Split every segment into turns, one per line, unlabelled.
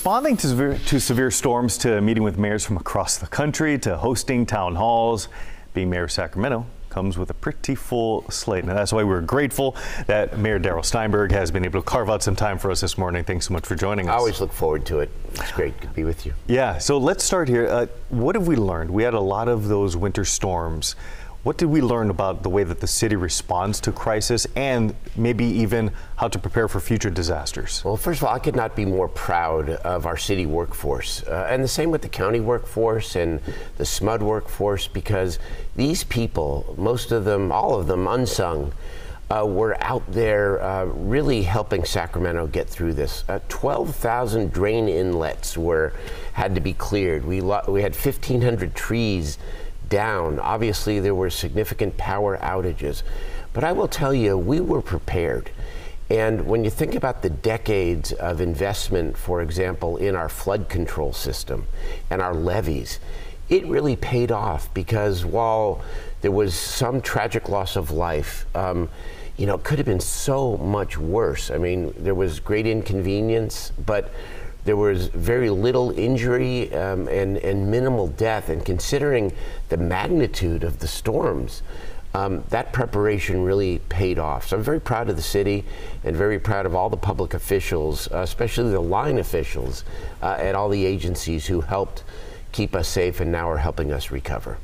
Responding to severe storms, to meeting with mayors from across the country, to hosting town halls, being mayor of Sacramento comes with a pretty full slate. And that's why we're grateful that Mayor Darrell Steinberg has been able to carve out some time for us this morning. Thanks so much for joining us.
I always look forward to it. It's great to be with you.
Yeah, so let's start here. What have we learned? We had a lot of those winter storms. What did we learn about the way that the city responds to crisis, and maybe even how to prepare for future disasters?
Well, first of all, I could not be more proud of our city workforce, and the same with the county workforce and the SMUD workforce, because these people, most of them, all of them unsung, were out there really helping Sacramento get through this. 12,000 drain inlets had to be cleared. We had 1,500 trees down. Obviously, there were significant power outages, but I will tell you, we were prepared. And when you think about the decades of investment, for example, in our flood control system and our levees, it really paid off, because while there was some tragic loss of life, you know, it could have been so much worse. I mean, there was great inconvenience, but there was very little injury and minimal death. And considering the magnitude of the storms, that preparation really paid off. So I'm very proud of the city and very proud of all the public officials, especially the line officials at all the agencies who helped keep us safe and now are helping us recover.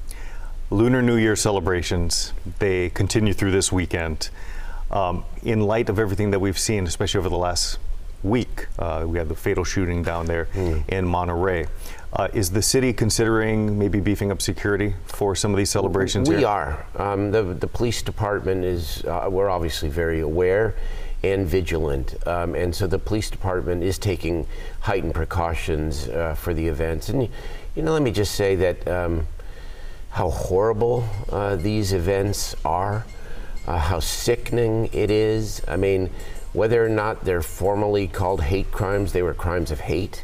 Lunar New Year celebrations, they continue through this weekend. In light of everything that we've seen, especially over the last week, we had the fatal shooting down there in Monterey. Is the city considering maybe beefing up security for some of these celebrations?
We are. The police department is, we're obviously very aware and vigilant. And so the police department is taking heightened precautions for the events. And, you know, let me just say that how horrible these events are, how sickening it is. I mean, whether or not they're formally called hate crimes, they were crimes of hate,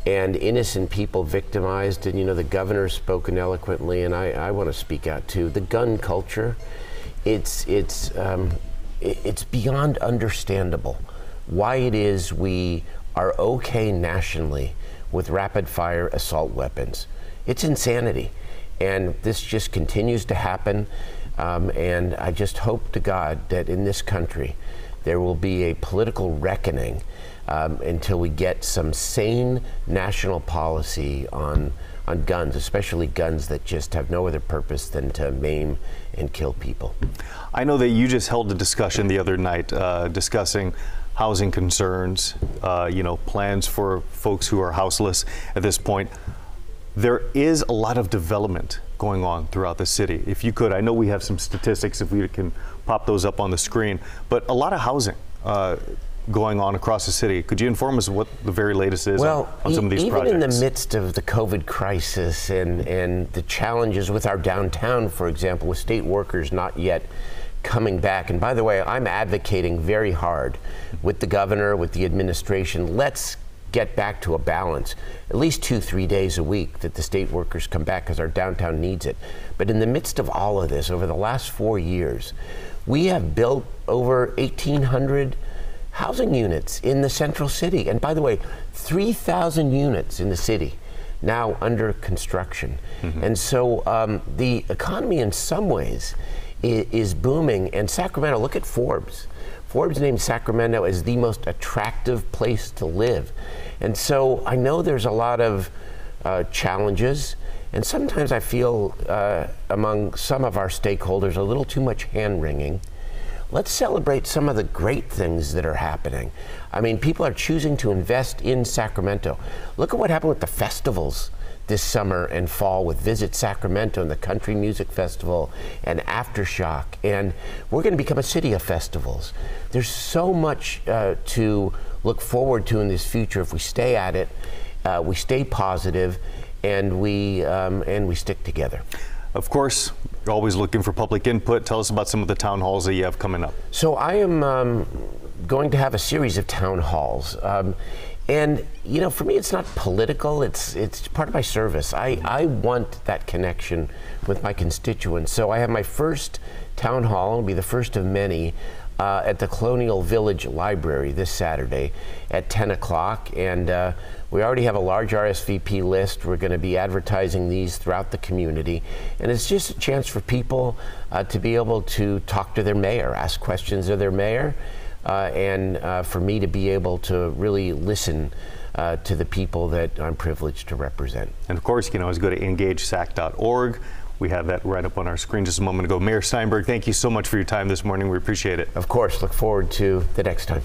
and innocent people victimized. And, you know, the governor's spoken eloquently, and I want to speak out too. The gun culture, it's beyond understandable why it is we are okay nationally with rapid fire assault weapons. It's insanity, and this just continues to happen. And I just hope to God that in this country there will be a political reckoning until we get some sane national policy on guns, especially guns that just have no other purpose than to maim and kill people.
I know that you just held a discussion the other night discussing housing concerns, you know, plans for folks who are houseless at this point. There is a lot of development going on throughout the city. If you could, I know we have some statistics, if we can pop those up on the screen, but a lot of housing going on across the city. Could you inform us what the very latest is on some of these projects?
Even in the midst of the COVID crisis and the challenges with our downtown, for example, with state workers not yet coming back. And by the way, I'm advocating very hard with the governor, with the administration, let's get back to a balance, at least 2-3 days a week that the state workers come back, because our downtown needs it. But in the midst of all of this, over the last 4 years, we have built over 1,800 housing units in the central city. And by the way, 3,000 units in the city now under construction. And so the economy in some ways is booming. And Sacramento, look at Forbes. Forbes named Sacramento as the most attractive place to live. And so I know there's a lot of challenges, and sometimes I feel among some of our stakeholders a little too much hand-wringing. Let's celebrate some of the great things that are happening. I mean, people are choosing to invest in Sacramento. Look at what happened with the festivals this summer and fall with Visit Sacramento and the Country Music Festival and Aftershock. And we're going to become a city of festivals. There's so much to look forward to in this future if we stay at it, we stay positive, and we stick together.
Of course, you're always looking for public input. Tell us about some of the town halls that you have coming up.
So I am going to have a series of town halls. And, you know, for me, it's not political. It's part of my service. I want that connection with my constituents. So I have my first town hall. It'll be the first of many at the Colonial Village Library this Saturday at 10 o'clock. And we already have a large RSVP list. We're going to be advertising these throughout the community. And it's just a chance for people to be able to talk to their mayor, ask questions of their mayor, and for me to be able to really listen to the people that I'm privileged to represent.
And of course, you can always go to engagesac.org. We have that right up on our screen just a moment ago. Mayor Steinberg, thank you so much for your time this morning. We appreciate it.
Of course, look forward to the next time.